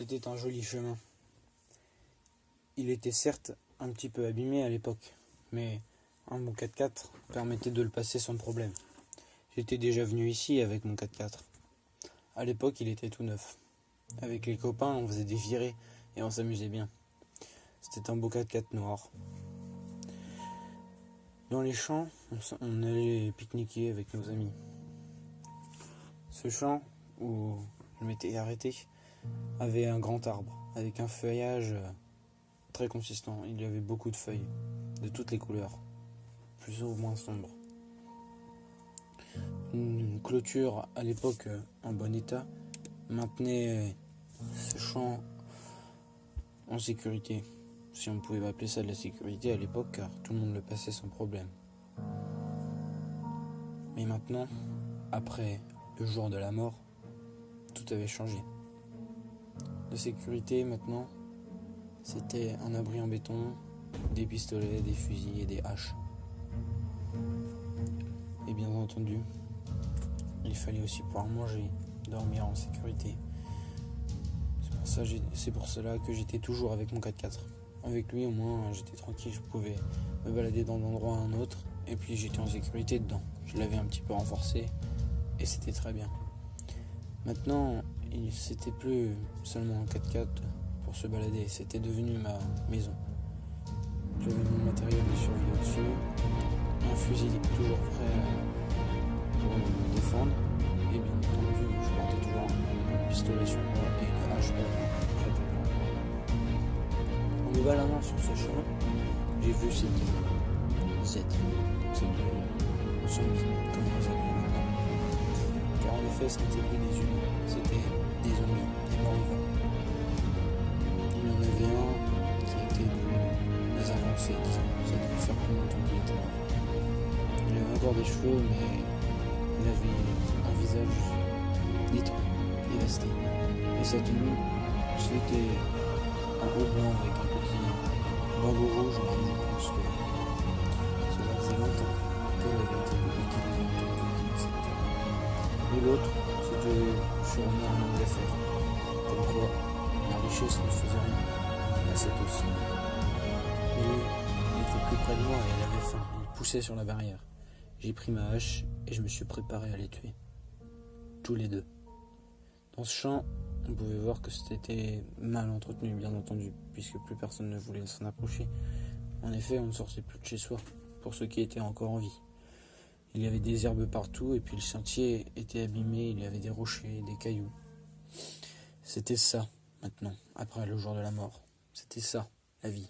C'était un joli chemin. Il était certes un petit peu abîmé à l'époque, mais un bon 4x4 permettait de le passer sans problème. J'étais déjà venu ici avec mon 4x4. À l'époque, il était tout neuf. Avec les copains, on faisait des virées et on s'amusait bien. C'était un beau 4x4 noir. Dans les champs, on allait pique-niquer avec nos amis. Ce champ où je m'étais arrêté avait un grand arbre avec un feuillage très consistant. Il y avait beaucoup de feuilles, de toutes les couleurs, plus ou moins sombres. Une clôture à l'époque en bon état maintenait ce champ en sécurité, si on pouvait appeler ça de la sécurité à l'époque, car tout le monde le passait sans problème. Mais maintenant, après le jour de la mort, tout avait changé. La sécurité maintenant, c'était un abri en béton, des pistolets, des fusils et des haches. Et bien entendu, il fallait aussi pouvoir manger, dormir en sécurité. C'est pour cela que j'étais toujours avec mon 4x4. Avec lui, au moins, j'étais tranquille, je pouvais me balader d'un endroit à un autre, et puis j'étais en sécurité dedans. Je l'avais un petit peu renforcé, et c'était très bien. Maintenant, c'était plus seulement un 4x4 pour se balader, c'était devenu ma maison. J'avais mon matériel de survie au-dessus, un fusil toujours prêt pour me défendre, et bien entendu, je portais toujours un pistolet sur moi et une hache prête à moi. En me baladant sur ce chemin, j'ai vu cette zombie, comme on les appelle maintenant. Car en effet, ce n'était plus des humains, c'était des zombies, des morts-vivants. Il y en avait un qui était plus avancé, disons. Ça devait faire plus longtemps qu'il était mort. Il avait encore des cheveux, mais il avait un visage détruit, dévasté. Et sa tenue, c'était un haut blanc avec un petit bandeau rouge, mais je pense que cela faisait longtemps qu'elle avait été utilisée en tant que secteur. Et l'autre, c'était sûrement un homme d'affaires. Comme quoi, la richesse ne faisait rien à cet os. Mais lui, il était plus près de moi et il avait faim. Il poussait sur la barrière. J'ai pris ma hache et je me suis préparé à les tuer. Tous les deux. Dans ce champ, on pouvait voir que c'était mal entretenu, bien entendu, puisque plus personne ne voulait s'en approcher. En effet, on ne sortait plus de chez soi, pour ceux qui étaient encore en vie. Il y avait des herbes partout, et puis le sentier était abîmé, il y avait des rochers, des cailloux. C'était ça, maintenant, après le jour de la mort. C'était ça, la vie.